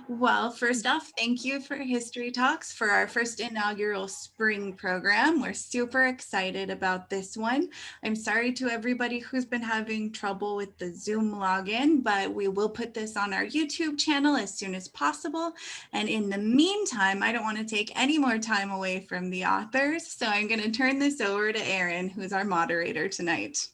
Well, first off, thank you for History Talks for our first inaugural spring program. We're super excited about this one. I'm sorry to everybody who's been having trouble with the Zoom login, but we will put this on our YouTube channel as soon as possible. And in the meantime, I don't want to take any more time away from the authors, so I'm going to turn this over to Erin, who's our moderator tonight.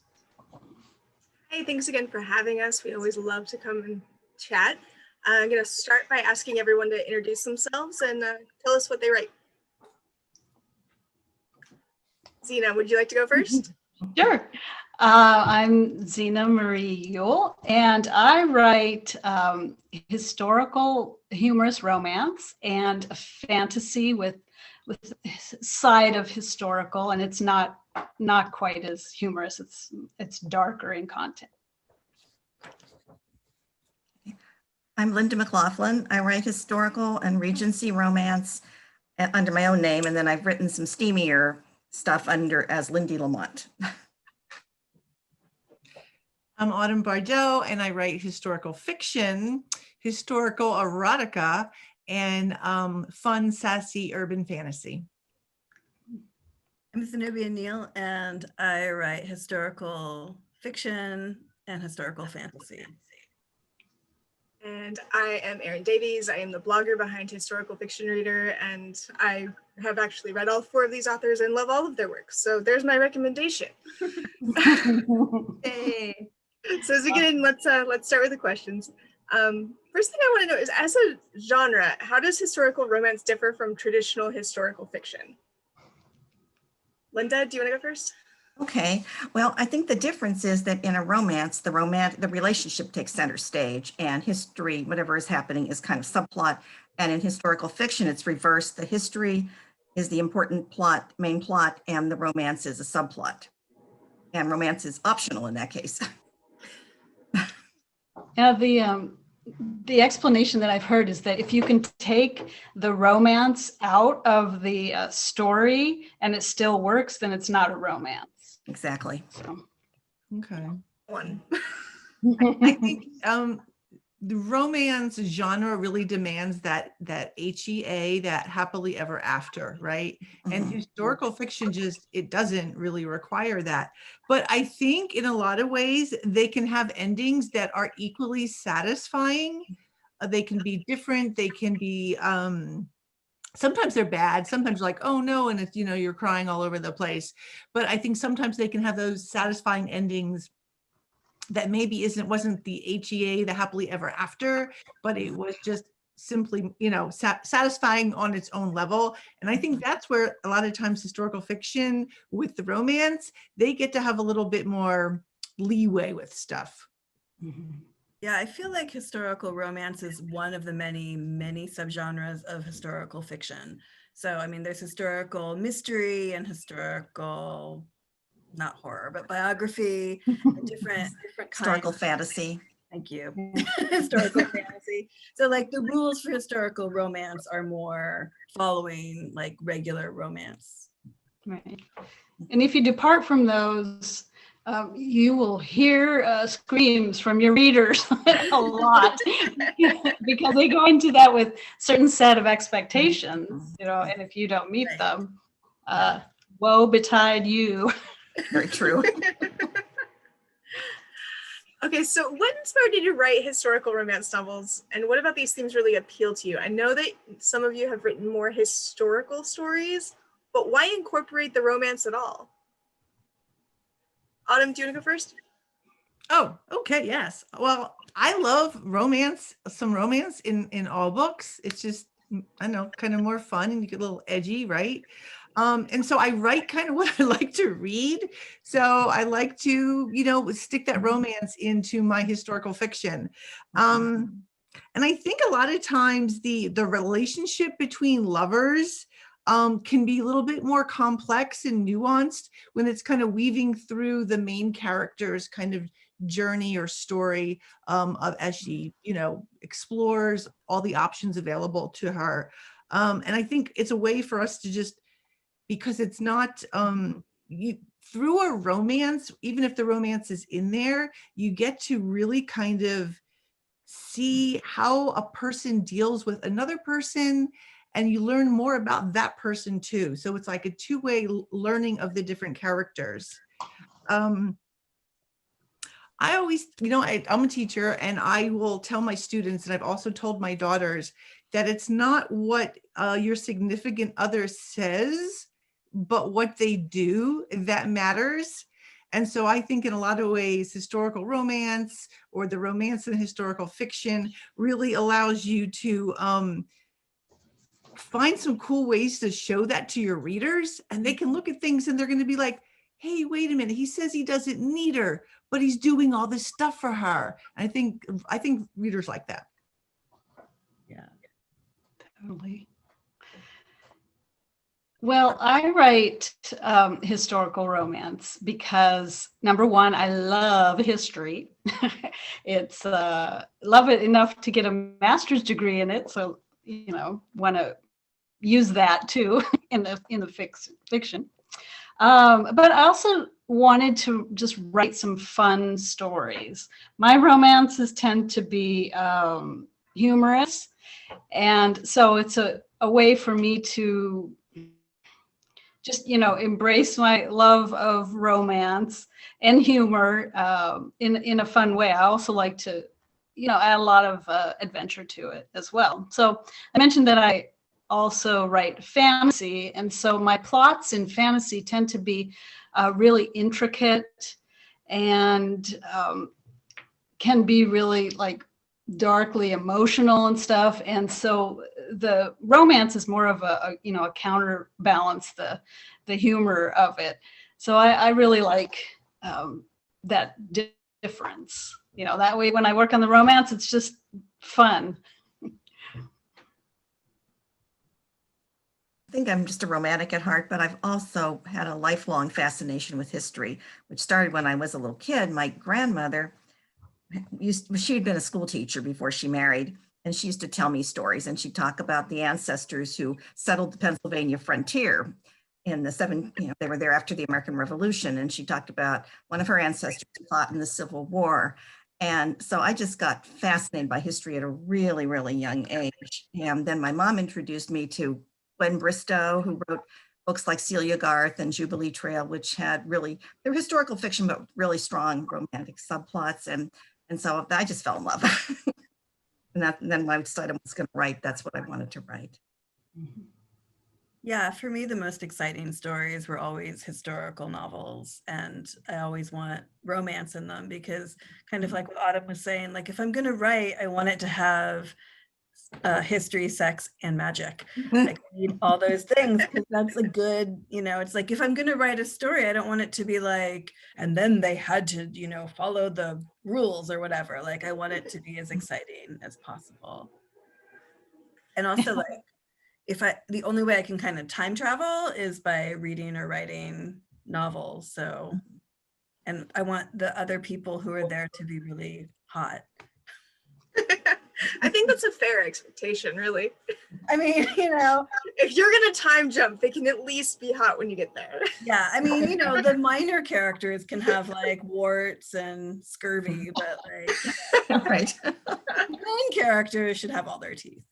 Hey, thanks again for having us. We always love to come and chat. I'm going to start by asking everyone to introduce themselves and tell us what they write. Xina, would you like to go first? Sure. I'm Xina Marie Uhl, and I write historical humorous romance and fantasy with side of historical, and it's not quite as humorous. It's darker in content. I'm Linda McLaughlin. I write historical and Regency romance under my own name, and then I've written some steamier stuff as Lindy Lamont. I'm Autumn Bardot, and I write historical fiction, historical erotica, and fun, sassy urban fantasy. I'm Zenobia Neil, and I write historical fiction and historical fantasy. And I am Erin Davies. I am the blogger behind Historical Fiction Reader, and I have actually read all 4 of these authors and love all of their work. So there's my recommendation. Hey. So as we get in, let's start with the questions. First thing I want to know is, as a genre, how does historical romance differ from traditional historical fiction? Linda, do you want to go first? Okay, well, I think the difference is that in a romance, the relationship takes center stage, and history, whatever is happening, is kind of subplot. And in historical fiction, it's reversed. The history is the important plot, main plot, and the romance is a subplot. And romance is optional in that case. Yeah, the explanation that I've heard is that if you can take the romance out of the story and it still works, then it's not a romance. Exactly. So. Okay. One. I think the romance genre really demands that HEA, that happily ever after, right? And historical fiction it doesn't really require that. But I think in a lot of ways, they can have endings that are equally satisfying. They can be different. They can be, sometimes they're bad. Sometimes like, oh no, and it's, you're crying all over the place. But I think sometimes they can have those satisfying endings that maybe wasn't the HEA, the happily ever after, but it was just simply, satisfying on its own level. And I think that's where a lot of times historical fiction with the romance, they get to have a little bit more leeway with stuff. Mm-hmm. Yeah, I feel like historical romance is one of the many, many subgenres of historical fiction. So, I mean, there's historical mystery and historical, not horror, but biography, different Historical kinds. fantasy. Thank you. Historical fantasy. So like the rules for historical romance are more following like regular romance. Right. And if you depart from those, you will hear screams from your readers a lot because they go into that with certain set of expectations, and if you don't meet them, woe betide you. Very true. Okay, so what inspired you to write historical romance novels, and what about these themes really appeal to you? I know that some of you have written more historical stories, but why incorporate the romance at all? Autumn, do you want to go first? Oh, okay, yes. Well, I love romance, some romance in all books. It's just, I know, kind of more fun and you get a little edgy, right? And so I write kind of what I like to read. So I like to, stick that romance into my historical fiction. And I think a lot of times the relationship between lovers can be a little bit more complex and nuanced when it's kind of weaving through the main character's kind of journey or story as she, explores all the options available to her. And I think it's a way for us to just, because it's not through a romance, even if the romance is in there, you get to really kind of see how a person deals with another person, and you learn more about that person too. So it's like a two-way learning of the different characters. I always, I'm a teacher, and I will tell my students, and I've also told my daughters, that it's not what your significant other says, but what they do that matters. And so I think in a lot of ways, historical romance or the romance in historical fiction really allows you to find some cool ways to show that to your readers, and they can look at things and they're going to be like, hey, wait a minute, he says he doesn't need her, but he's doing all this stuff for her. I think readers like that. Yeah, totally. Well, I write historical romance because, number one, I love history. It's love it enough to get a master's degree in it, so want to use that too in the fiction. But I also wanted to just write some fun stories. My romances tend to be humorous, and so it's a way for me to just embrace my love of romance and humor in a fun way. I also like to add a lot of adventure to it as well. So I mentioned that I also write fantasy, and so my plots in fantasy tend to be really intricate and can be really like darkly emotional and stuff. And so the romance is more of a counterbalance the humor of it. So I really like that difference. That way when I work on the romance, it's just fun. I think I'm just a romantic at heart, but I've also had a lifelong fascination with history, which started when I was a little kid. My grandmother she'd been a school teacher before she married, and she used to tell me stories, and she'd talk about the ancestors who settled the Pennsylvania frontier in they were there after the American Revolution, and she talked about one of her ancestors who fought in the Civil War. And so I just got fascinated by history at a really, really young age. And then my mom introduced me to Gwen Bristow, who wrote books like Celia Garth and Jubilee Trail, which had they're historical fiction, but really strong romantic subplots. And so I just fell in love. And then when I decided I was going to write, that's what I wanted to write. Yeah, for me, the most exciting stories were always historical novels. And I always want romance in them because kind of like what Autumn was saying, like if I'm going to write, I want it to have history, sex, and magic. Like I need all those things because that's a good, it's like if I'm going to write a story, I don't want it to be like, and then they had to, follow the rules or whatever. Like I want it to be as exciting as possible. And also like the only way I can kind of time travel is by reading or writing novels. So, and I want the other people who are there to be really hot. I think that's a fair expectation, really. I mean, if you're going to time jump, they can at least be hot when you get there. Yeah, I mean, the minor characters can have like warts and scurvy, but like right. The main characters should have all their teeth.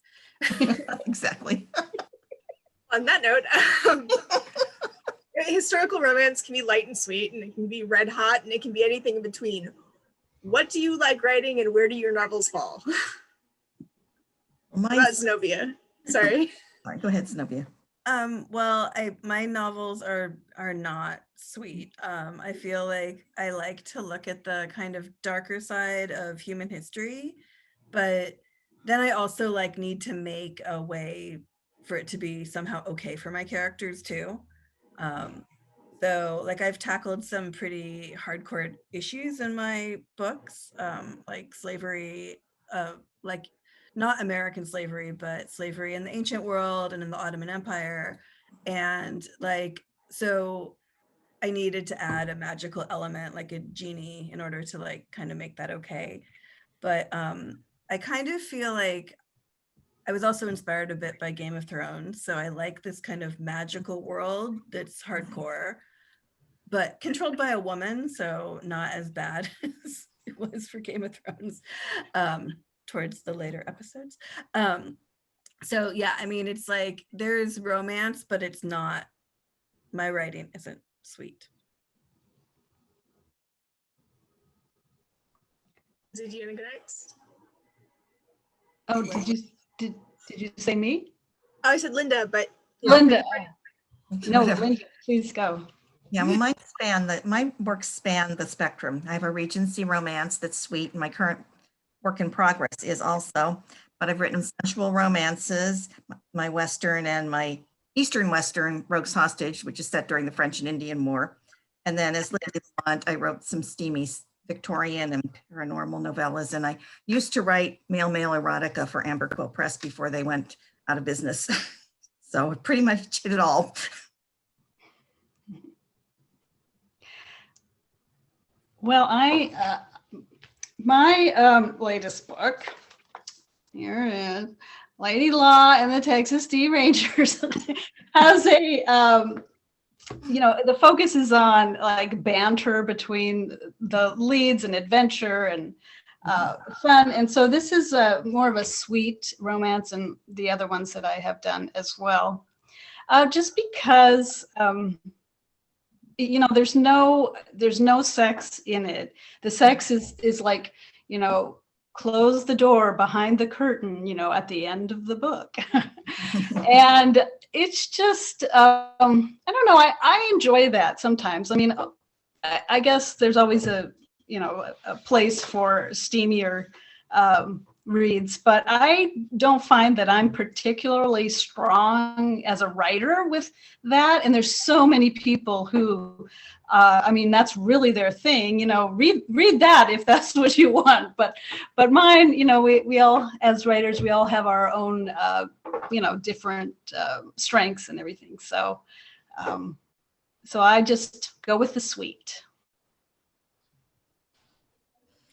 Exactly. On that note, historical romance can be light and sweet, and it can be red hot, and it can be anything in between. What do you like writing, and where do your novels fall? What about Zenobia? Sorry. All right, go ahead, Zenobia. Well, my novels are not sweet. I feel like I like to look at the kind of darker side of human history, but then I also like need to make a way for it to be somehow okay for my characters too. So like I've tackled some pretty hardcore issues in my books, like slavery, like not American slavery, but slavery in the ancient world and in the Ottoman Empire. And like, so I needed to add a magical element like a genie in order to like kind of make that okay. But I kind of feel like I was also inspired a bit by Game of Thrones. So I like this kind of magical world that's hardcore, but controlled by a woman. So not as bad as it was for Game of Thrones. towards the later episodes. So yeah, I mean, it's like there's romance, but it's not, my writing isn't sweet. Did you go next? Oh, did you say me? Oh, I said Linda, but Linda. No, Whatever. Linda, please go. Yeah, well, my works span the spectrum. I have a Regency romance that's sweet, and my current work in progress is also, but I've written sensual romances, my Western and my Eastern Western, Rogue's Hostage, which is set during the French and Indian War. And then as Linda Blunt, I wrote some steamy Victorian and paranormal novellas. And I used to write male erotica for Amber Quill Press before they went out of business. So pretty much did it all. Well, my latest book, here it is, Lady Law and the Texas D Rangers, has a, the focus is on like banter between the leads and adventure and fun. And so this is more of a sweet romance, and the other ones that I have done as well. Just because, there's no sex in it. The sex is like, close the door behind the curtain, at the end of the book. And it's just, I don't know, I enjoy that sometimes. I mean, I guess there's always a place for steamier reads, but I don't find that I'm particularly strong as a writer with that. And there's so many people who, that's really their thing, read that if that's what you want. But mine, we all, as writers, we all have our own, different strengths and everything. So I just go with the sweet.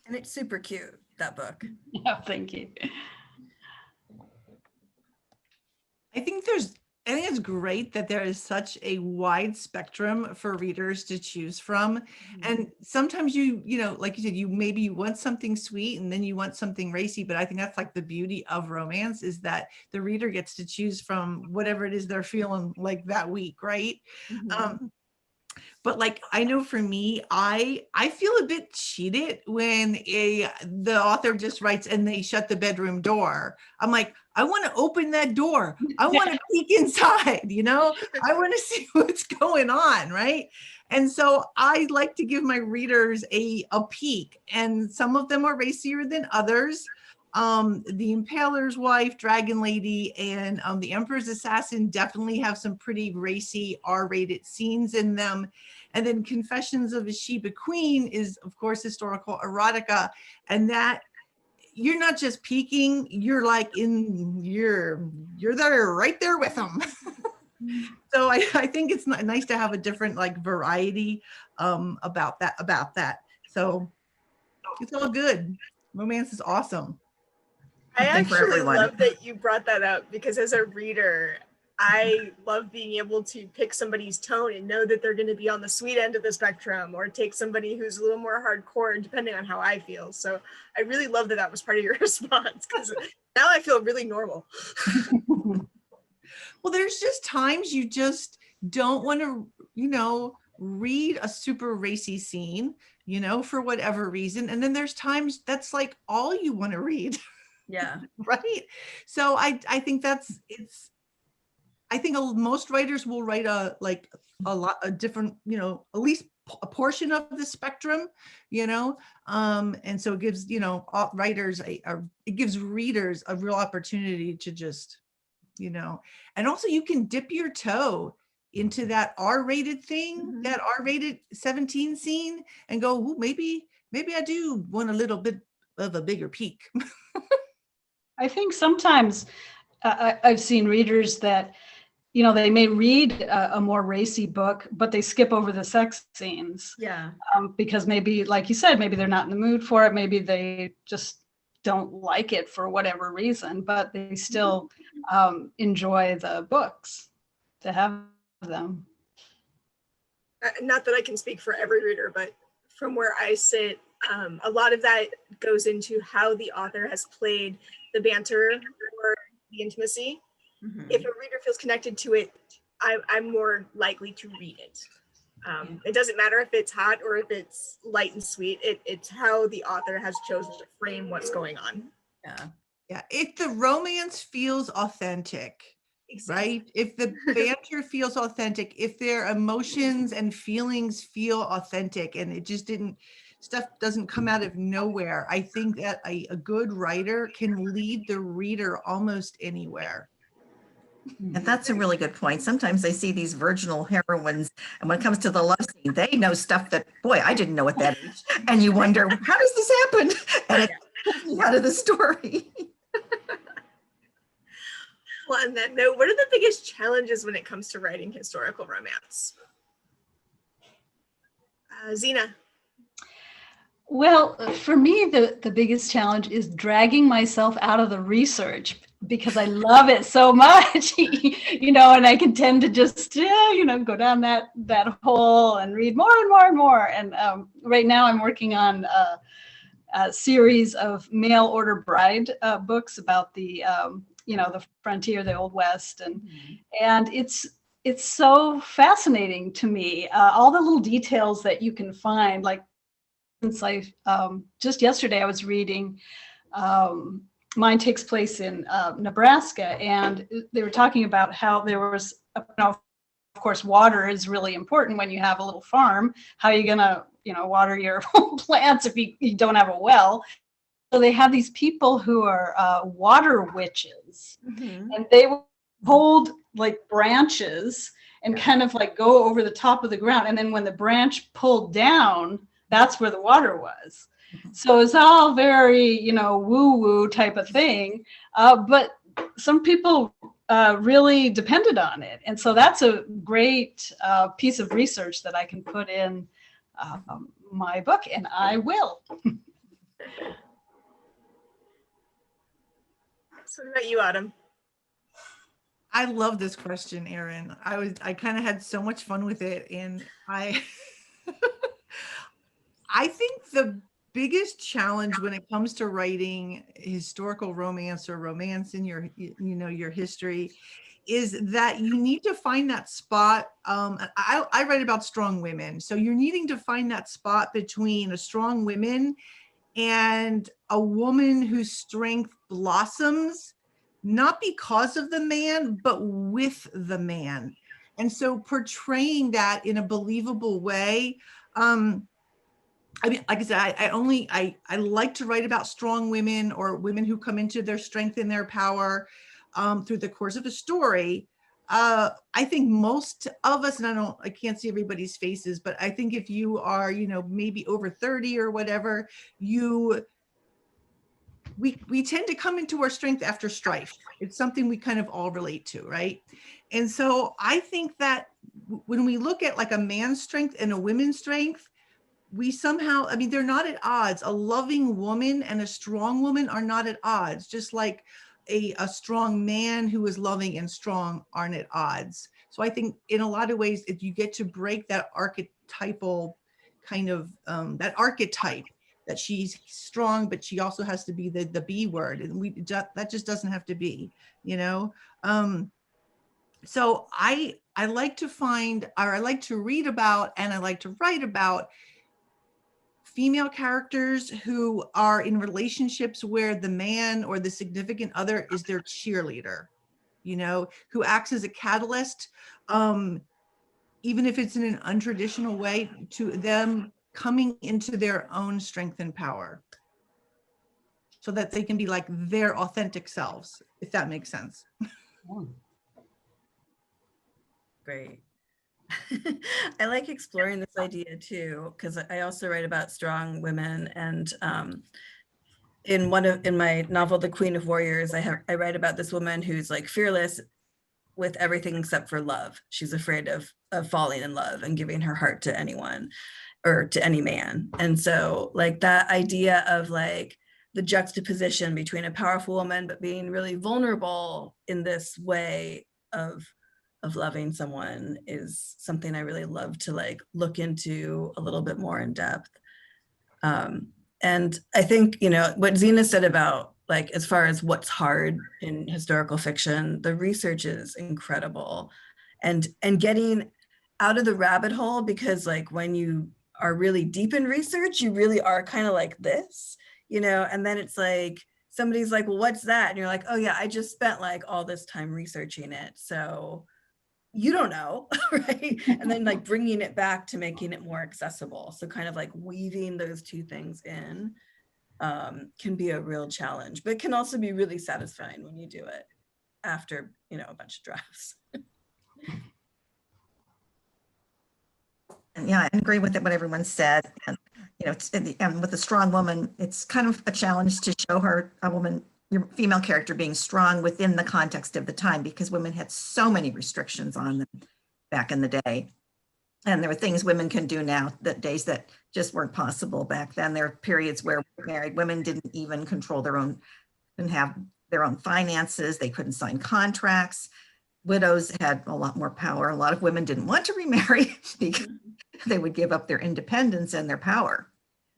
And it's super cute, that book. Yeah, thank you. I think it's great that there is such a wide spectrum for readers to choose from. And sometimes like you said, you want something sweet and then you want something racy, but I think that's like the beauty of romance, is that the reader gets to choose from whatever it is they're feeling like that week, right? But like, I know for me, I feel a bit cheated when the author just writes and they shut the bedroom door. I'm like, I want to open that door. I want to peek inside, I want to see what's going on, right? And so I like to give my readers a peek, and some of them are racier than others. The Impaler's Wife, Dragon Lady, and the Emperor's Assassin definitely have some pretty racy R-rated scenes in them. And then Confessions of a Sheba Queen is, of course, historical erotica, and that you're not just peeking, you're like you're there, right there with them. So I think it's nice to have a different like variety about that. So it's all good. Romance is awesome. I actually love that you brought that up, because as a reader, I love being able to pick somebody's tone and know that they're going to be on the sweet end of the spectrum, or take somebody who's a little more hardcore, depending on how I feel. So I really love that was part of your response, because now I feel really normal. Well, there's just times you just don't want to, read a super racy scene, for whatever reason. And then there's times that's like all you want to read. Yeah. Right. So I think I think most writers will write a different, at least a portion of the spectrum, and so it gives, writers it gives readers a real opportunity to just, and also you can dip your toe into that R-rated thing, that R-rated 17 scene, and go, ooh, maybe I do want a little bit of a bigger peek. I think sometimes I've seen readers that, they may read a more racy book, but they skip over the sex scenes. Yeah. Because maybe, like you said, maybe they're not in the mood for it. Maybe they just don't like it for whatever reason, but they still enjoy the books to have them. Not that I can speak for every reader, but from where I sit, A lot of that goes into how the author has played the banter or the intimacy. If a reader feels connected to it, I'm more likely to read it. It doesn't matter if it's hot or if it's light and sweet. It's how the author has chosen to frame what's going on. Yeah. If the romance feels authentic, right? If the banter feels authentic, if their emotions and feelings feel authentic, and it just stuff doesn't come out of nowhere, I think that a good writer can lead the reader almost anywhere. And that's a really good point. Sometimes I see these virginal heroines, and when it comes to the love scene, they know stuff that, boy, I didn't know at that age. And you wonder, how does this happen? And it pulls me out of the story. Well, on that note, what are the biggest challenges when it comes to writing historical romance? Xina. Well, for me, the biggest challenge is dragging myself out of the research because I love it so much, and I can tend to just, go down that hole and read more and more and more. And right now I'm working on a series of mail order bride books about the frontier, the Old West. And it's so fascinating to me, all the little details that you can find, like, since I just yesterday I was reading, mine takes place in Nebraska, and they were talking about how there was, of course, water is really important when you have a little farm. How are you gonna, water your plants if you don't have a well? So they have these people who are water witches, and they will hold like branches and kind of like go over the top of the ground, and then when the branch pulled down, that's where the water was. So it's all very, woo-woo type of thing. But some people really depended on it. And so that's a great piece of research that I can put in my book, and I will. So what about you, Autumn? I love this question, Erin. I kind of had so much fun with it, and I think the biggest challenge when it comes to writing historical romance or romance in your history is that you need to find that spot. I write about strong women, so you're needing to find that spot between a strong woman and a woman whose strength blossoms, not because of the man, but with the man. And so portraying that in a believable way. I mean, like I said, I like to write about strong women or women who come into their strength and their power through the course of a story. I think most of us, and I can't see everybody's faces, but I think if you are, maybe over 30 or whatever, we tend to come into our strength after strife. It's something we kind of all relate to, right? And so I think that when we look at like a man's strength and a woman's strength, we somehow, they're not at odds. A loving woman and a strong woman are not at odds, just like a strong man who is loving and strong aren't at odds. So I think in a lot of ways, if you get to break that archetypal kind of, that archetype that she's strong, but she also has to be the B word, and that just doesn't have to be, So I like to find, or I like to read about, and I like to write about female characters who are in relationships where the man or the significant other is their cheerleader, who acts as a catalyst, even if it's in an untraditional way, to them coming into their own strength and power so that they can be like their authentic selves, if that makes sense. Great. I like exploring this idea too, because I also write about strong women, and in my novel, The Queen of Warriors, I write about this woman who's like fearless with everything except for love. She's afraid of falling in love and giving her heart to anyone or to any man. And so like that idea of like the juxtaposition between a powerful woman but being really vulnerable in this way of loving someone is something I really love to like look into a little bit more in depth. And I think, you know, what Xina said about, like, as far as what's hard in historical fiction, the research is incredible, and getting out of the rabbit hole, because like when you are really deep in research, you really are kind of like this, you know, and then it's like somebody's like, well, what's that? And you're like, oh yeah, I just spent like all this time researching it, so you don't know, right? And then like bringing it back to making it more accessible. So kind of like weaving those two things in can be a real challenge, but can also be really satisfying when you do it after, you know, a bunch of drafts. And yeah, I agree with what everyone said. And, you know, and with a strong woman, it's kind of a challenge to show her, a woman, your female character, being strong within the context of the time, because women had so many restrictions on them back in the day. And there were things women can do now, that days that just weren't possible back then. There are periods where married women didn't even control their own, didn't have their own finances. They couldn't sign contracts. Widows had a lot more power. A lot of women didn't want to remarry because they would give up their independence and their power.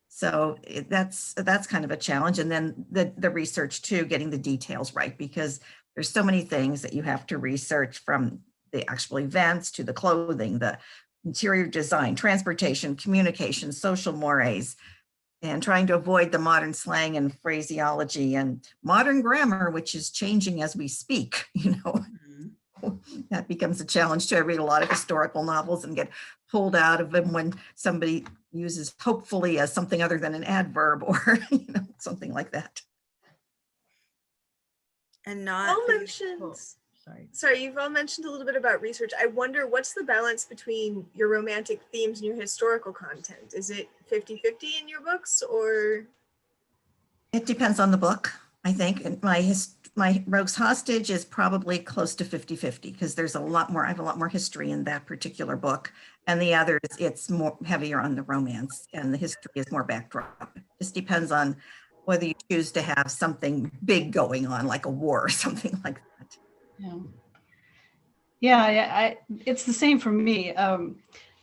So that's kind of a challenge. And then the research too, getting the details right, because there's so many things that you have to research, from the actual events to the clothing, the interior design, transportation, communication, social mores, and trying to avoid the modern slang and phraseology and modern grammar, which is changing as we speak, you know. That becomes a challenge too. I read a lot of historical novels and get pulled out of them when somebody uses hopefully as something other than an adverb, or you know, something like that. And not All mentions. Sorry, you've all mentioned a little bit about research. I wonder, what's the balance between your romantic themes and your historical content? Is it 50-50 in your books, or? It depends on the book, I think. And my Rogue's Hostage is probably close to 50-50, because there's a lot more, I have a lot more history in that particular book. And the others, it's more heavier on the romance, and the history is more backdrop. It just depends on whether you choose to have something big going on, like a war or something like that. Yeah, it's the same for me.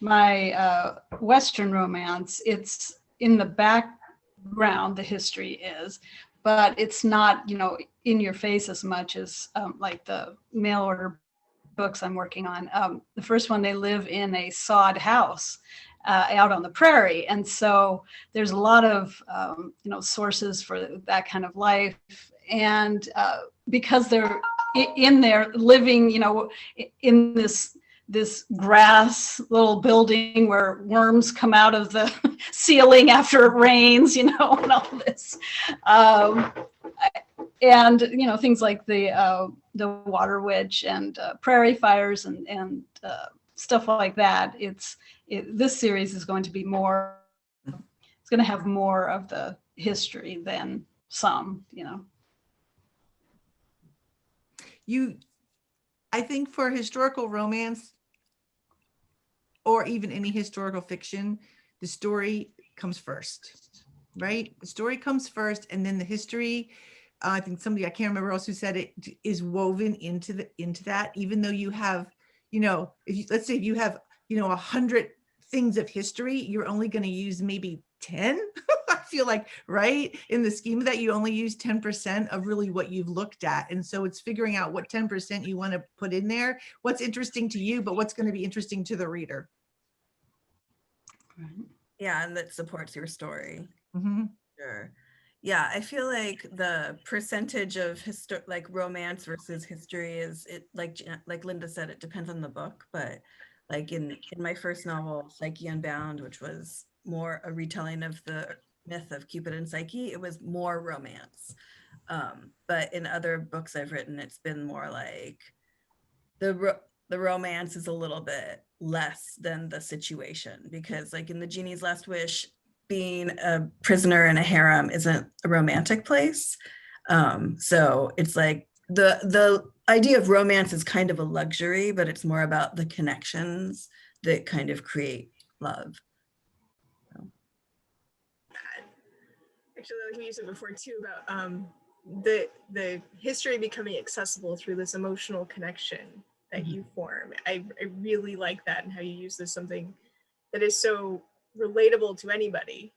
My Western romance, it's in the background, the history is, but it's not, you know, in your face as much as like the mail order books I'm working on. The first one, they live in a sod house out on the prairie. And so there's a lot of, you know, sources for that kind of life. And because they're in there living, you know, in this grass little building where worms come out of the ceiling after it rains, you know, and all this. And, you know, things like the water witch and prairie fires and stuff like that. This series is going to be more, it's going to have more of the history than some, you know. I think for historical romance, or even any historical fiction, the story comes first, right? The story comes first, and then the history, I think somebody, I can't remember else who said it, is woven into that, even though you have, you know, let's say if you have, you know, 100 things of history, you're only going to use maybe 10. I feel like, right, in the scheme of that, you only use 10% of really what you've looked at. And so it's figuring out what 10% you want to put in there, what's interesting to you, but what's going to be interesting to the reader. Yeah, and that supports your story. Mm-hmm. Sure. Yeah, I feel like the percentage of like romance versus history is, it like Linda said, it depends on the book. But like in my first novel, Psyche Unbound, which was more a retelling of the myth of Cupid and Psyche, it was more romance. But in other books I've written, it's been more like the romance is a little bit less than the situation, because like in the Genie's Last Wish, being a prisoner in a harem isn't a romantic place. So it's like the idea of romance is kind of a luxury, but it's more about the connections that kind of create love. Actually, like we said before too, about the history becoming accessible through this emotional connection that you form. I really like that, and how you use this, something that is so relatable to anybody.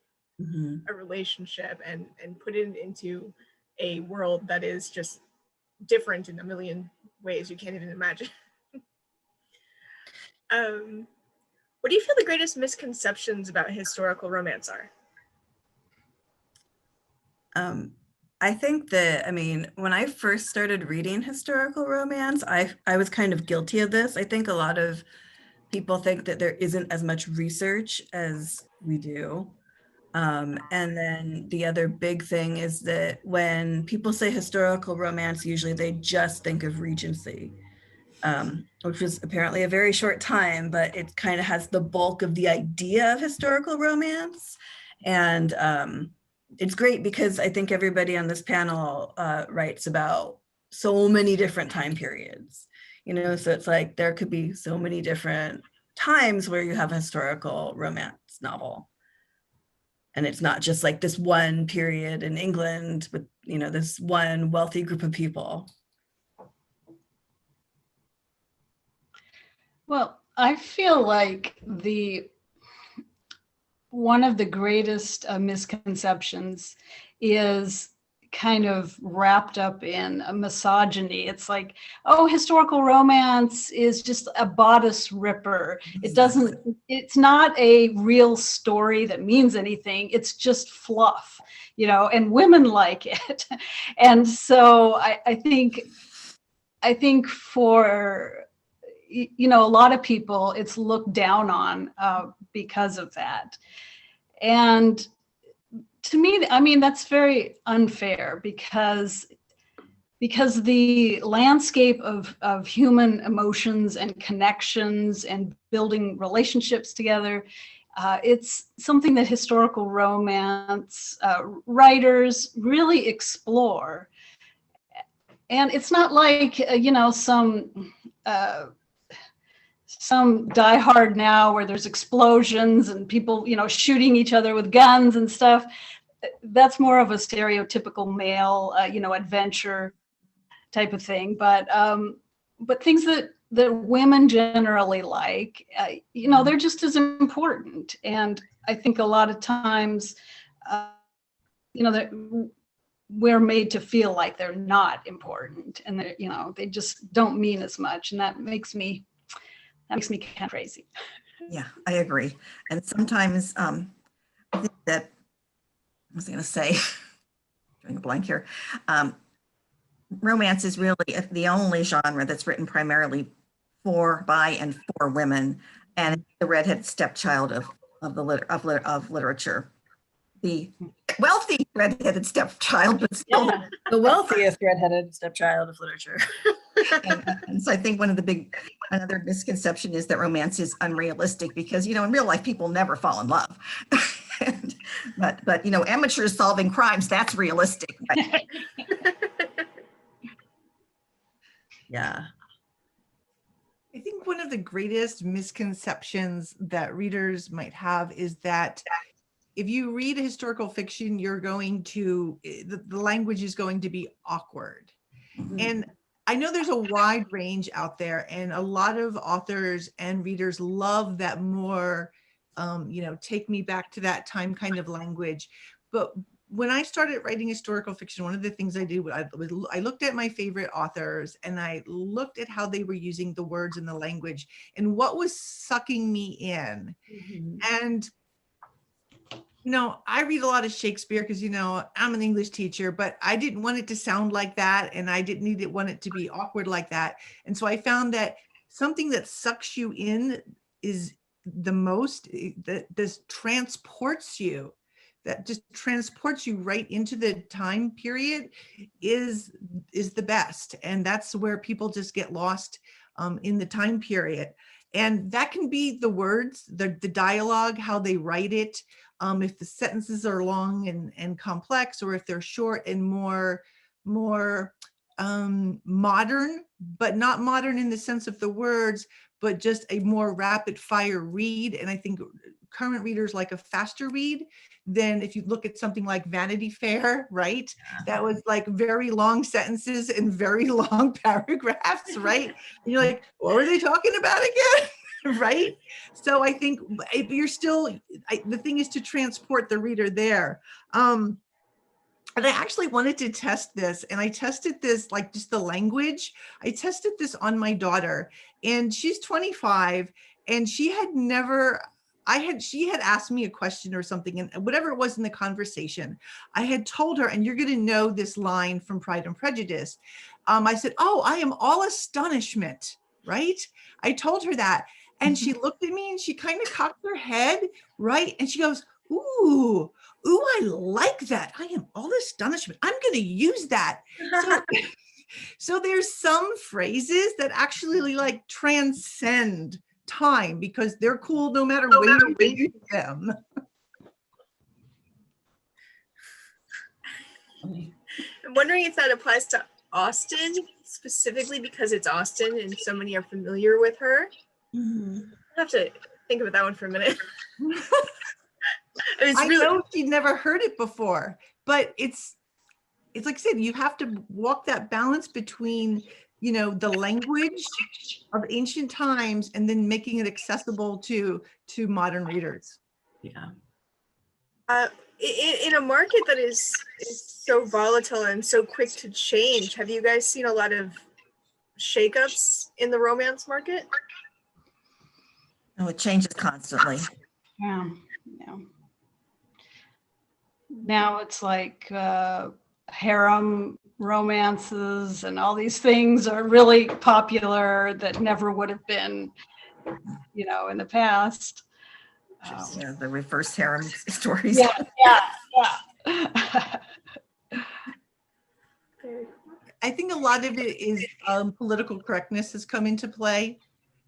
a relationship and put it into a world that is just different in a million ways you can't even imagine. What do you feel the greatest misconceptions about historical romance are? I think that, I mean, when I first started reading historical romance, I was kind of guilty of this. I think a lot of people think that there isn't as much research as we do. And then the other big thing is that when people say historical romance, usually they just think of Regency, which was apparently a very short time, but it kind of has the bulk of the idea of historical romance. And it's great because I think everybody on this panel writes about so many different time periods, you know, so it's like there could be so many different times where you have a historical romance novel. And it's not just like this one period in England with, you know, this one wealthy group of people. Well, I feel like one of the greatest misconceptions is kind of wrapped up in a misogyny. It's like, oh, historical romance is just a bodice ripper. It's not a real story that means anything. It's just fluff, you know, and women like it. And so I think for, you know, a lot of people, it's looked down on because of that. And to me, I mean, that's very unfair because the landscape of human emotions and connections and building relationships together, it's something that historical romance writers really explore. And it's not like, you know, some Die Hard now where there's explosions and people, you know, shooting each other with guns and stuff. That's more of a stereotypical male, you know, adventure type of thing. But things that women generally like, you know, they're just as important. And I think a lot of times, you know, we're made to feel like they're not important, and that, you know, they just don't mean as much, and that makes me kind of crazy. Yeah, I agree. And sometimes I think that, I was going to say, drawing a blank here, romance is really the only genre that's written primarily by and for women, and it's the redheaded stepchild of literature. The wealthy redheaded stepchild, but still the wealthiest redheaded stepchild of literature. and so I think another misconception is that romance is unrealistic because, you know, in real life, people never fall in love. but you know, amateurs solving crimes, that's realistic. Yeah. I think one of the greatest misconceptions that readers might have is that if you read historical fiction, the language is going to be awkward. Mm-hmm. And I know there's a wide range out there, and a lot of authors and readers love that more, you know, take me back to that time kind of language. But when I started writing historical fiction, one of the things I did, I looked at my favorite authors and I looked at how they were using the words and the language and what was sucking me in. Mm-hmm. And you know, I read a lot of Shakespeare because, you know, I'm an English teacher, but I didn't want it to sound like that. And I didn't want it to be awkward like that. And so I found that something that sucks you in is the most, that just transports you right into the time period is the best. And that's where people just get lost in the time period. And that can be the words, the dialogue, how they write it. If the sentences are long and complex, or if they're short and more modern, but not modern in the sense of the words, but just a more rapid fire read. And I think current readers like a faster read than if you look at something like Vanity Fair, right? That was like very long sentences and very long paragraphs, right? And you're like, what were they talking about again? right? So I think you're still, the thing is to transport the reader there. And I actually wanted to test this, and I tested this, like just the language. I tested this on my daughter, and she's 25, and she had never, she had asked me a question or something, and whatever it was in the conversation, I had told her, and you're going to know this line from Pride and Prejudice. I said, "Oh, I am all astonishment," right? I told her that, and she looked at me and she kind of cocked her head, right? And she goes, "Ooh, I like that. I am all astonishment. I'm going to use that." So, so there's some phrases that actually like transcend time because they're cool no matter when you use them. I'm wondering if that applies to Austen specifically because it's Austen and so many are familiar with her. I have to think about that one for a minute. I know she'd never heard it before, but it's like I said, you have to walk that balance between, you know, the language of ancient times and then making it accessible to modern readers. Yeah. In a market that is so volatile and so quick to change, have you guys seen a lot of shakeups in the romance market? Oh, it changes constantly. Yeah. Now it's like harem romances and all these things are really popular that never would have been, you know, in the past. Yeah, the reverse harem stories. Yeah. I think a lot of it is political correctness has come into play.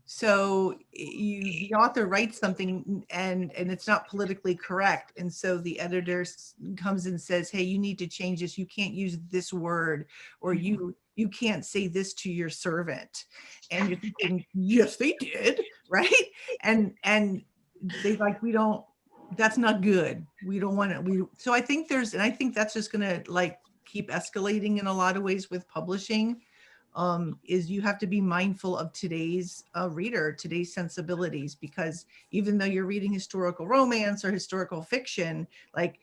So the author writes something and it's not politically correct. And so the editor comes and says, "Hey, you need to change this. You can't use this word, or you can't say this to your servant." And you're thinking, yes, they did, right? And they like, that's not good. We don't want it. So I think I think that's just going to like keep escalating in a lot of ways with publishing. Is you have to be mindful of today's reader, today's sensibilities, because even though you're reading historical romance or historical fiction, like,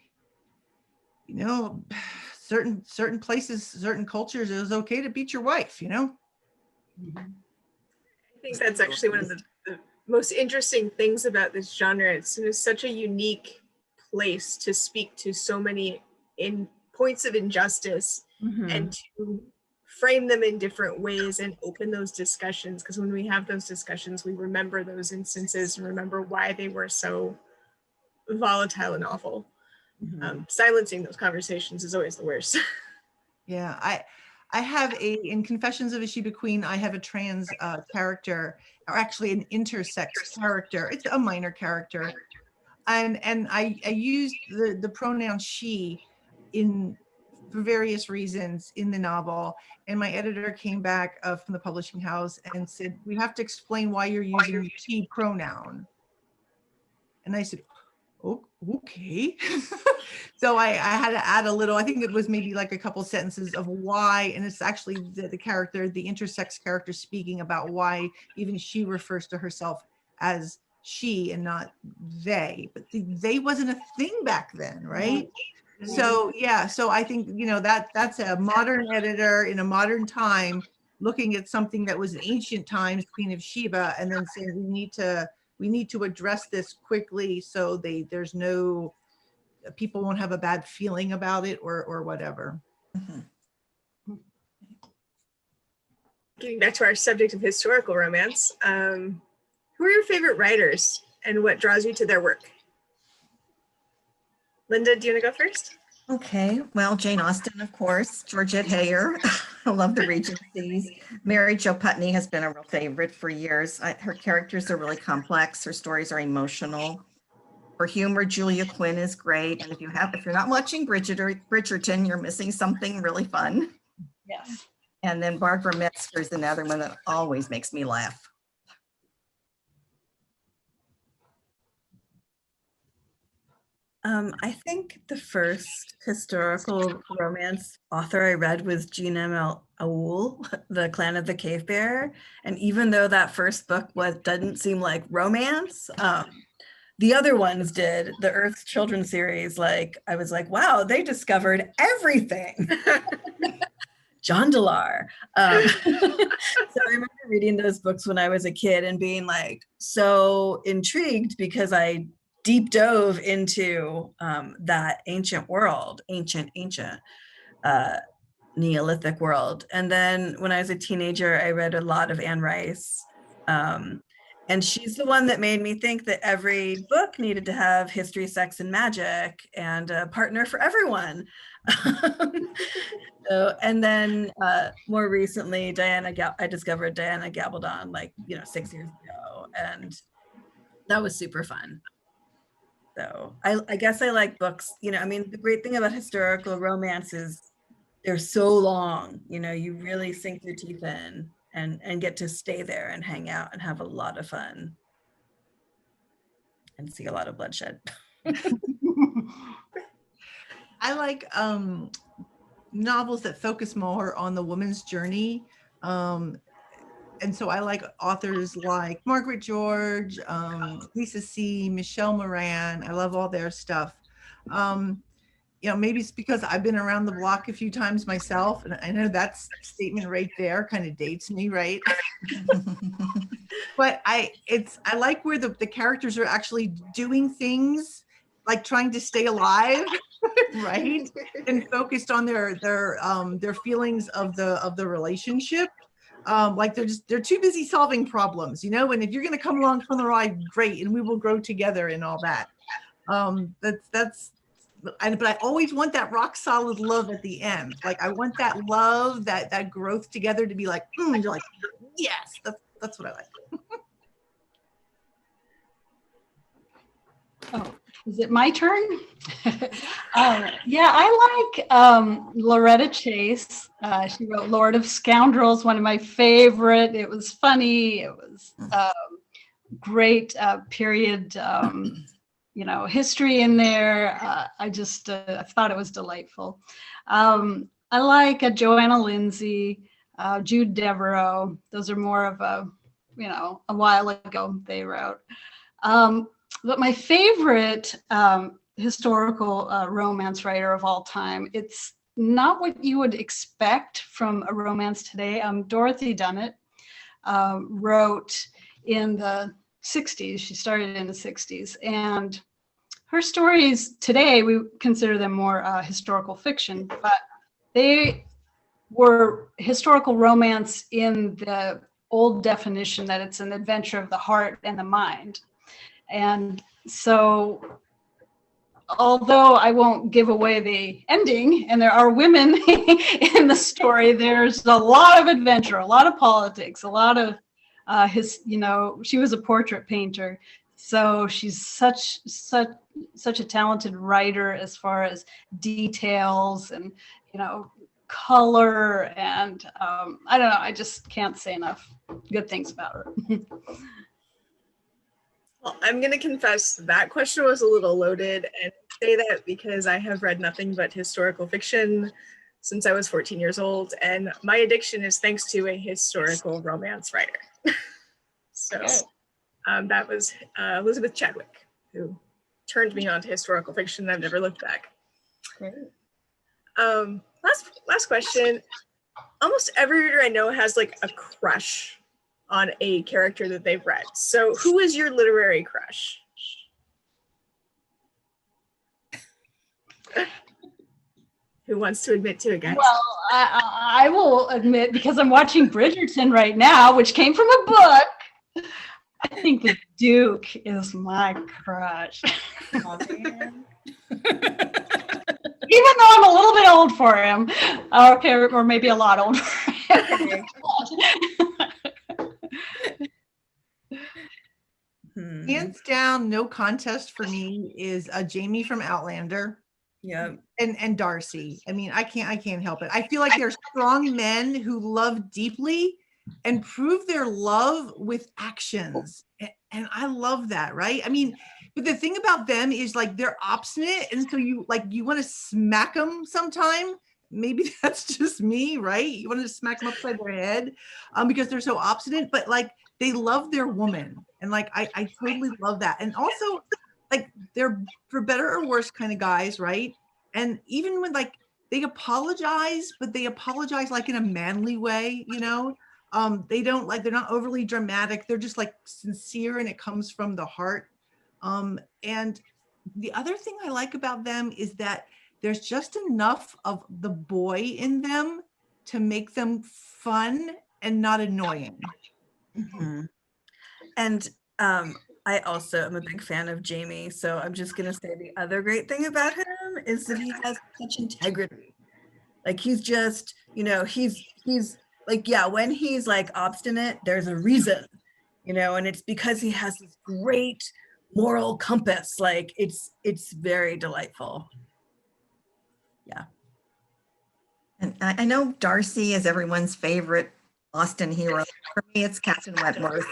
you know, certain places, certain cultures, it was okay to beat your wife, you know? I think that's actually one of the most interesting things about this genre. It's such a unique place to speak to so many points of injustice and to frame them in different ways and open those discussions, because when we have those discussions, we remember those instances and remember why they were so volatile and awful. Silencing those conversations is always the worst. Yeah, I have in Confessions of a Sheba Queen, I have a trans character, or actually an intersex character. It's a minor character. And I used the pronoun she for various reasons in the novel. And my editor came back from the publishing house and said, "We have to explain why you're using the she pronoun." And I said, "Oh, okay." So I had to add a little, I think it was maybe like a couple sentences of why, and it's actually the character, the intersex character, speaking about why even she refers to herself as she and not they. But they wasn't a thing back then, right? So yeah, so I think, you know, that's a modern editor in a modern time looking at something that was in ancient times, Queen of Sheba, and then saying we need to address this quickly so there's no, people won't have a bad feeling about it or whatever. Getting back to our subject of historical romance, who are your favorite writers and what draws you to their work? Linda, do you want to go first? Okay, well, Jane Austen, of course, Georgette Heyer. I love the Regencies. Mary Jo Putney has been a real favorite for years. Her characters are really complex. Her stories are emotional. For humor, Julia Quinn is great. And if you're not watching Bridgerton, you're missing something really fun. Yes. And then Barbara Metzger is another one that always makes me laugh. I think the first historical romance author I read was Xina Uhl, The Clan of the Cave Bear. And even though that first book didn't seem like romance, the other ones did. The Earth's Children series, like I was like, wow, they discovered everything. John Delar. So I remember reading those books when I was a kid and being like so intrigued because I deep dove into that ancient world, ancient Neolithic world. And then when I was a teenager, I read a lot of Anne Rice. And she's the one that made me think that every book needed to have history, sex, and magic and a partner for everyone. And then more recently, I discovered Diana Gabaldon, like, 6 years ago, and that was super fun. So I guess I like books, the great thing about historical romance is they're so long, you really sink your teeth in and get to stay there and hang out and have a lot of fun and see a lot of bloodshed. I like novels that focus more on the woman's journey. And so I like authors like Margaret George, Lisa C., Michelle Moran. I love all their stuff. Maybe it's because I've been around the block a few times myself, and I know that statement right there kind of dates me, right? But I like where the characters are actually doing things, like trying to stay alive, right? And focused on their feelings of the relationship. Like they're too busy solving problems, and if you're going to come along for the ride, great, and we will grow together and all that. But I always want that rock solid love at the end. Like I want that love, that growth together to be like, you're like, yes, that's what I like. Oh, is it my turn? Yeah, I like Loretta Chase. She wrote Lord of Scoundrels, one of my favorite. It was funny. It was great period, history in there. I just I thought it was delightful. I like Joanna Lindsay, Jude Deveraux. Those are more of a while ago they wrote. But my favorite historical romance writer of all time, it's not what you would expect from a romance today. Dorothy Dummitt wrote in the 60s. She started in the 60s. And her stories today, we consider them more historical fiction, but they were historical romance in the old definition that it's an adventure of the heart and the mind. And so, although I won't give away the ending, and there are women in the story, there's a lot of adventure, a lot of politics, a lot of she was a portrait painter. So she's such a talented writer as far as details and, color. And I don't know, I just can't say enough good things about her. Well, I'm going to confess that question was a little loaded, and say that because I have read nothing but historical fiction since I was 14 years old, and my addiction is thanks to a historical romance writer. So that was Elizabeth Chadwick, who turned me on to historical fiction. I've never looked back. Great. Last question. Almost every reader I know has like a crush on a character that they've read. So who is your literary crush? Who wants to admit to it, guys? Well, I will admit, because I'm watching Bridgerton right now, which came from a book. I think the Duke is my crush. Oh, man. Even though I'm a little bit old for him. Okay, or maybe a lot older. Hands down, no contest for me is Jamie from Outlander. Yeah. And Darcy. I mean, I can't help it. I feel like they're strong men who love deeply, and prove their love with actions. And I love that, right? I mean, but the thing about them is like they're obstinate, and so you want to smack them sometime. Maybe that's just me, right? You want to smack them upside their head because they're so obstinate, but like they love their woman. And like I totally love that. And also like they're for better or worse kind of guys, right? And even when like they apologize, but they apologize like in a manly way, you know? They don't like, they're not overly dramatic. They're just like sincere and it comes from the heart. And the other thing I like about them is that there's just enough of the boy in them to make them fun and not annoying. Mhm. And I also am a big fan of Jamie. So I'm just going to say the other great thing about him is that he has such integrity. Like he's just, you know, he's like, yeah, when he's like obstinate, there's a reason, you know, and it's because he has this great moral compass. Like it's very delightful. Yeah. And I know Darcy is everyone's favorite Austen hero. For me, it's Captain Wentworth.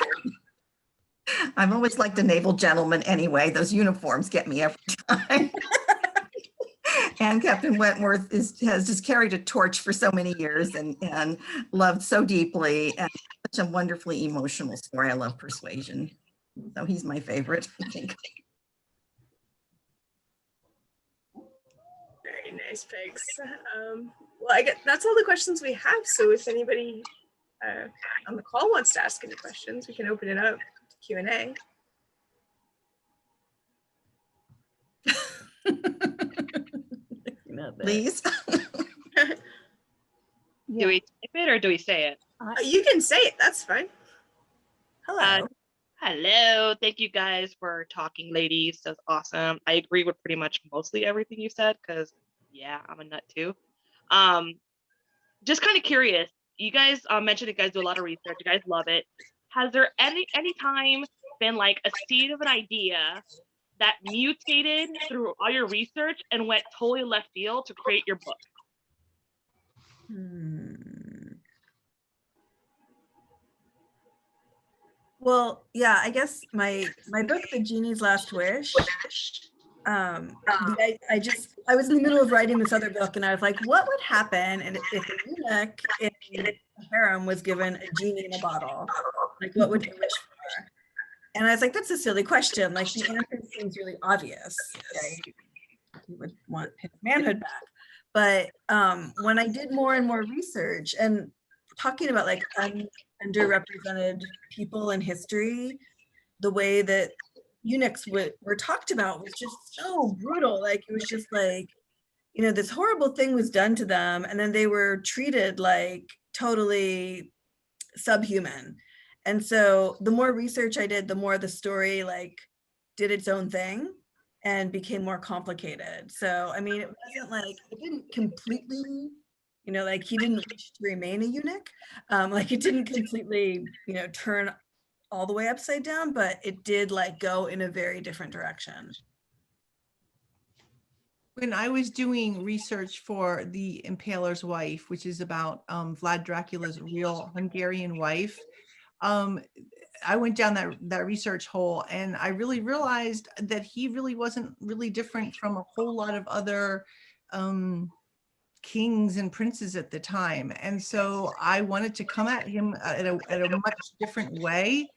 I've always liked a naval gentleman anyway. Those uniforms get me every time. And Captain Wentworth has just carried a torch for so many years and loved so deeply, and such a wonderfully emotional story. I love Persuasion. So he's my favorite, I think. Very nice picks. Well, I guess that's all the questions we have. So if anybody on the call wants to ask any questions, we can open it up to Q&A. Please. Do we type it or do we say it? You can say it. That's fine. Hello. Hello. Thank you guys for talking, ladies. That's awesome. I agree with pretty much mostly everything you said because, yeah, I'm a nut too. Just kind of curious. You guys mentioned you guys do a lot of research. You guys love it. Has there any time been like a seed of an idea that mutated through all your research and went totally left field to create your book? Well, yeah, I guess my book, The Genie's Last Wish, I was in the middle of writing this other book and I was like, what would happen if a eunuch in a harem was given a genie in a bottle? Like, what would they wish for? And I was like, that's a silly question. Like, the answer seems really obvious, right? He would want his manhood back. But when I did more and more research and talking about like underrepresented people in history, the way that eunuchs were talked about was just so brutal. Like it was just like, you know, this horrible thing was done to them and then they were treated like totally subhuman. And so the more research I did, the more the story like did its own thing and became more complicated. So I mean, it wasn't like, it didn't completely, you know, like he didn't wish to remain a eunuch. Like it didn't completely, you know, turn all the way upside down, but it did like go in a very different direction. When I was doing research for The Impaler's Wife, which is about Vlad Dracula's real Hungarian wife, I went down that research hole and I really realized that he really wasn't really different from a whole lot of other kings and princes at the time. And so I wanted to come at him at a much different way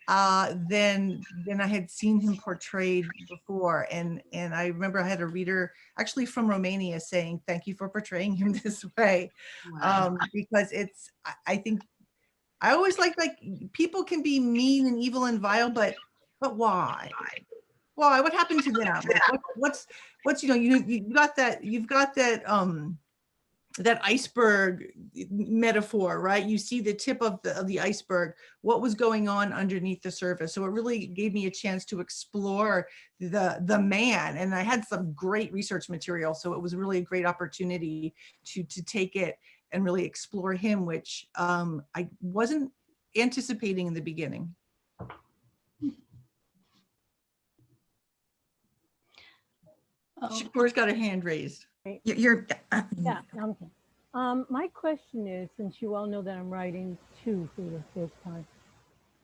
than I had seen him portrayed before. And I remember I had a reader actually from Romania saying, thank you for portraying him this way. Wow. Because it's, I think, I always like people can be mean and evil and vile, but why? Why? What happened to them? Like, what's, you know, you've got that that iceberg metaphor, right? You see the tip of the iceberg, what was going on underneath the surface. So it really gave me a chance to explore the man. And I had some great research material. So it was really a great opportunity to take it and really explore him, which I wasn't anticipating in the beginning. Shakur's got a hand raised. You're Yeah. My question is, since you all know that I'm writing two for the first time,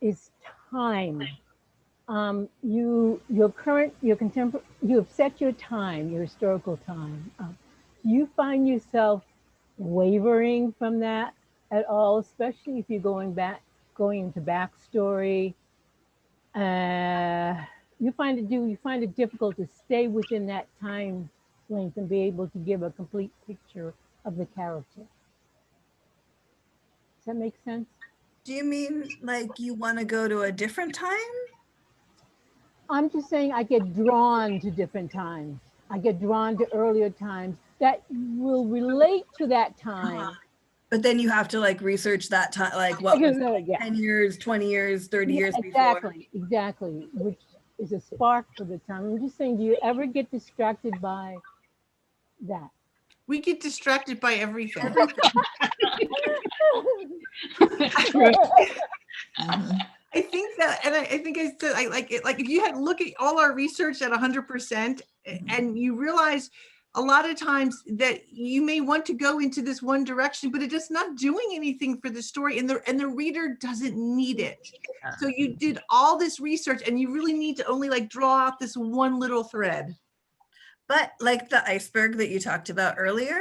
is time. Your contemporary, you have set your time, your historical time. Do you find yourself wavering from that at all, especially if you're going into backstory? You find it difficult to stay within that time length and be able to give a complete picture of the character. Does that make sense? Do you mean like you want to go to a different time? I'm just saying I get drawn to different times. I get drawn to earlier times that will relate to that time. But then you have to like research that time, like what was 10 years, 20 years, 30 years before. Exactly, which is a spark for the time. I'm just saying, do you ever get distracted by that? We get distracted by everything. I think that, and I think I said, I like it. Like if you had look at all our research at 100%, and you realize a lot of times that you may want to go into this one direction, but it is not doing anything for the story, and the reader doesn't need it. So you did all this research, and you really need to only like draw out this one little thread. But like the iceberg that you talked about earlier,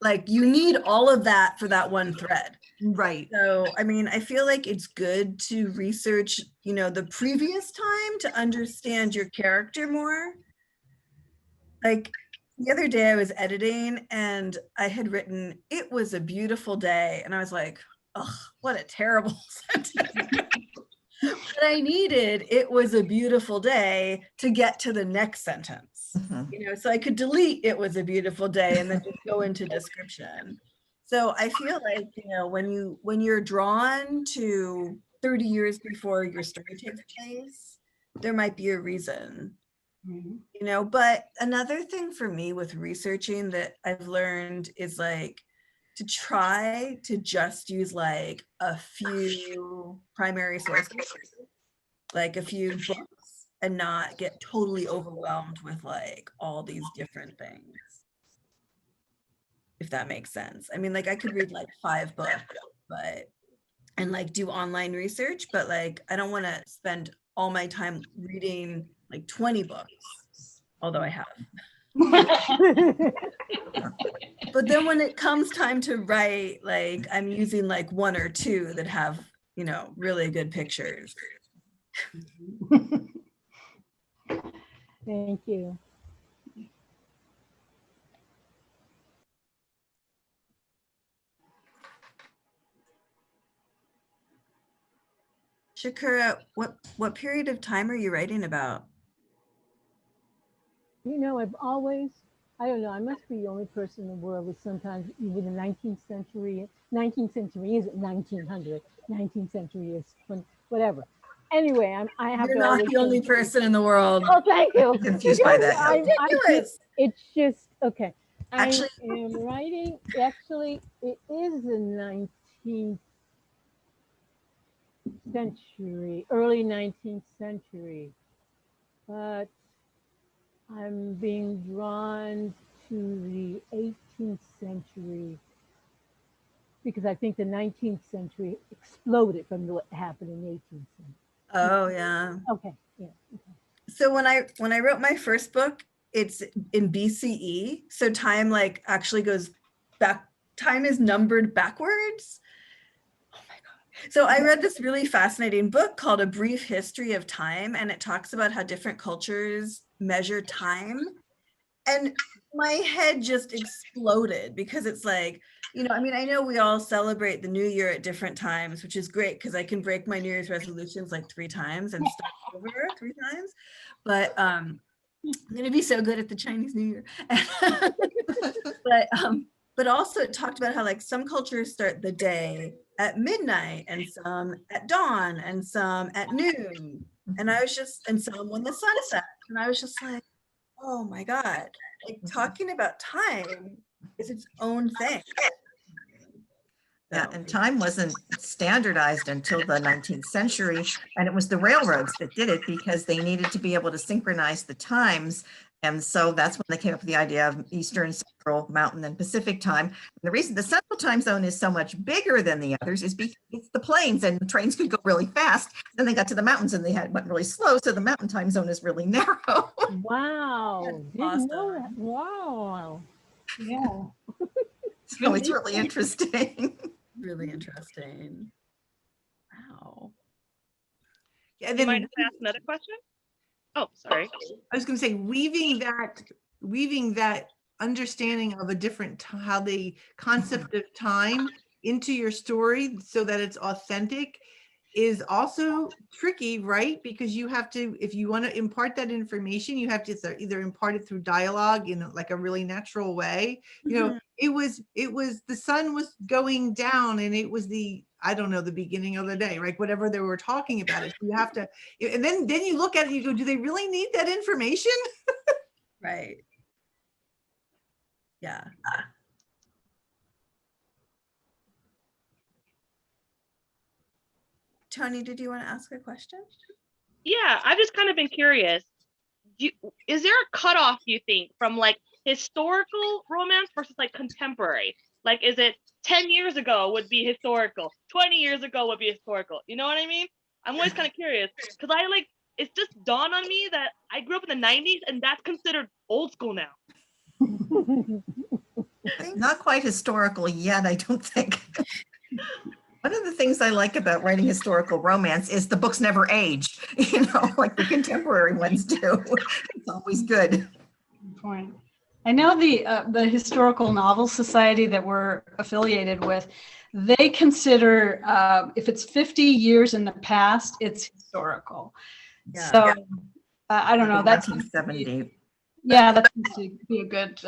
like you need all of that for that one thread. Right. So, I mean, I feel like it's good to research, you know, the previous time to understand your character more. Like the other day I was editing and I had written, "It was a beautiful day." And I was like, oh, what a terrible sentence. But I needed "it was a beautiful day" to get to the next sentence. You know, so I could delete "it was a beautiful day" and then just go into description. So I feel like, you know, when you're drawn to 30 years before your story takes place, there might be a reason. You know, but another thing for me with researching that I've learned is like to try to just use like a few primary sources, like a few books, and not get totally overwhelmed with like all these different things, if that makes sense. I mean, like I could read like 5 books, and like do online research, but like I don't want to spend all my time reading like 20 books, although I have. But then when it comes time to write, like I'm using like 1 or 2 that have, you know, really good pictures. Thank you. Shakura, what period of time are you writing about? You know, I've always, I don't know, I must be the only person in the world that sometimes even the 19th century isn't 1900, 19th century is whatever. Anyway, I have You're to not the only person in the world. Oh, thank you. I'm confused by that. It's just, okay. Actually, I am writing, actually, it is the 19th century, early 19th century, but I'm being drawn to the 18th century because I think the 19th century exploded from what happened in the 18th century. Oh yeah. Okay. Yeah. Okay. So when I wrote my first book, it's in BCE. So time like actually goes back. Time is numbered backwards. Oh my God. So I read this really fascinating book called A Brief History of Time, and it talks about how different cultures measure time. And my head just exploded because it's like, you know, I mean, I know we all celebrate the new year at different times, which is great because I can break my New Year's resolutions like 3 times and start over 3 times. But I'm going to be so good at the Chinese New Year. But also it talked about how like some cultures start the day at midnight and some at dawn and some at noon. And I was just, and some when the sun sets. And I was just like, oh my God, like talking about time is its own thing. Yeah, and time wasn't standardized until the 19th century, and it was the railroads that did it because they needed to be able to synchronize the times And so that's when they came up with the idea of Eastern, Central, Mountain, and Pacific time. And the reason the Central time zone is so much bigger than the others is because it's the plains and the trains could go really fast. Then they got to the mountains and they went really slow. So the Mountain time zone is really narrow. Wow. Didn't know that. Wow. Yeah. So it's really interesting. Really interesting. Wow. Yeah, You then mind if I ask another question? Oh, sorry. I was going to say weaving that understanding of a different how the concept of time into your story so that it's authentic is also tricky, right? Because you have to, if you want to impart that information, you have to either impart it through dialogue in like a really natural way. You know, it was the sun was going down and it was I don't know, the beginning of the day, right? Whatever they were talking about it. So you have to, and then you look at it, and you go, do they really need that information? Right. Yeah. Tony, did you want to ask a question? Yeah, I've just kind of been curious. Is there a cutoff, you think, from like historical romance versus like contemporary? Like, is it 10 years ago would be historical, 20 years ago would be historical? You know what I mean? I'm always kind of curious because it's just dawned on me that I grew up in the 90s and that's considered old school now. Not quite historical yet, I don't think. One of the things I like about writing historical romance is the books never age, like the contemporary ones do. It's always good. Good point. I know the Historical Novel Society that we're affiliated with, they consider if it's 50 years in the past, it's historical. Yeah. So I don't know. That's 1970. Yeah, that seems to be a good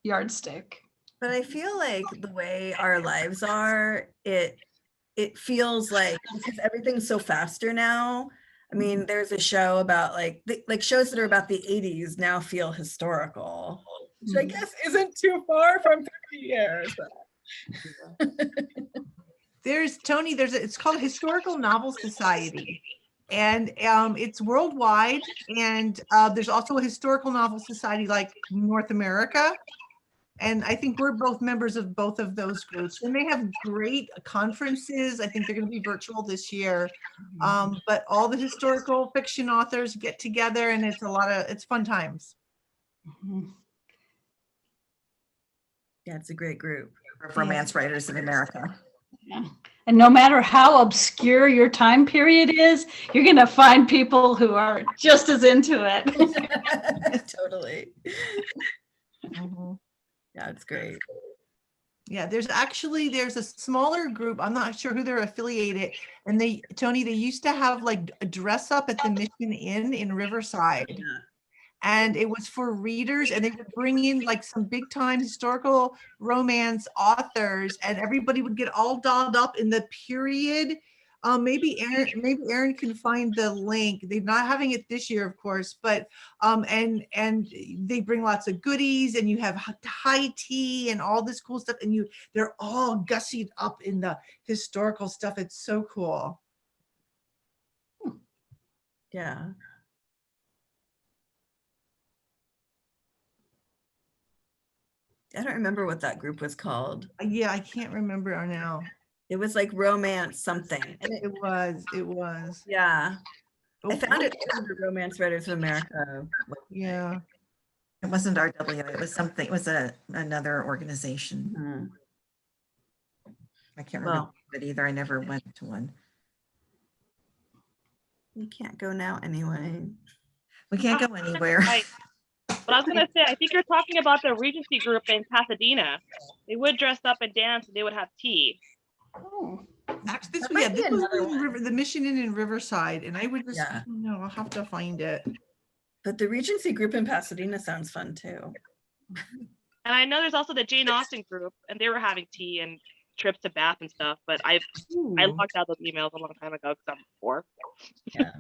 yardstick. But I feel like the way our lives are, it feels like, because everything's so faster now. I mean, there's a show about like shows that are about the 80s now feel historical, which I guess isn't too far from 50 years. It's called Historical Novel Society. And it's worldwide. And there's also a historical novel society like North America. And I think we're both members of both of those groups. And they have great conferences. I think they're going to be virtual this year. But all the historical fiction authors get together and it's fun times. Yeah, it's a great group of romance writers in America. Yeah. And no matter how obscure your time period is, you're going to find people who are just as into it. Totally. Yeah, it's great. Yeah, there's a smaller group. I'm not sure who they're affiliated. And they used to have like a dress up at the Mission Inn in Riverside. Yeah. And it was for readers, and they would bring in like some big time historical romance authors, and everybody would get all dolled up in the period. Maybe Erin can find the link. They're not having it this year, of course, but and they bring lots of goodies, and you have high tea and all this cool stuff, and they're all gussied up in the historical stuff. It's so cool. Yeah. I don't remember what that group was called. Yeah, I can't remember now. It was like romance something. And It was. Yeah. Oh, I found it under Romance Writers of America. Yeah. It wasn't RWA, it was something, it was another organization. I can't remember it either. I never went to one. You can't go now anyway. We can't go anywhere. But I was going to say, I think you're talking about the Regency group in Pasadena. They would dress up and dance, and they would have tea. Oh. Actually, this was the Mission Inn in Riverside, and I would just, I'll have to find it. But the Regency group in Pasadena sounds fun too. And I know there's also the Jane Austen group, and they were having tea and trips to Bath and stuff. But I locked out those emails a long time ago because I'm poor. Yeah.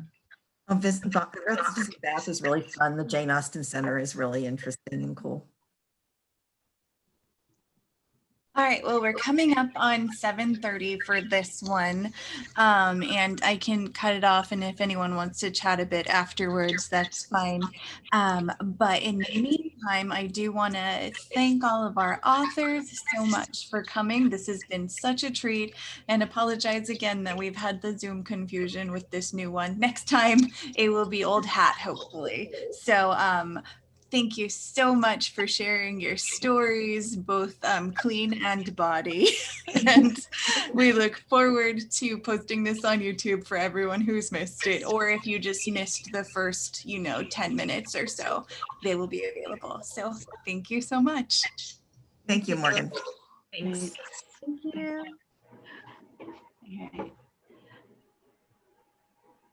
Visiting Bath is really fun. The Jane Austen Center is really interesting and cool. All right, well, we're coming up on 7:30 for this one, and I can cut it off, and if anyone wants to chat a bit afterwards, that's fine. But in the meantime, I do want to thank all of our authors so much for coming. This has been such a treat, and apologize again that we've had the Zoom confusion with this new one. Next time, it will be old hat, hopefully. So, thank you so much for sharing your stories, both clean and body. And we look forward to posting this on YouTube for everyone who's missed it, or if you just missed the first, 10 minutes or so, they will be available. So thank you so much. Thank you, Morgan. Thanks. Thank you.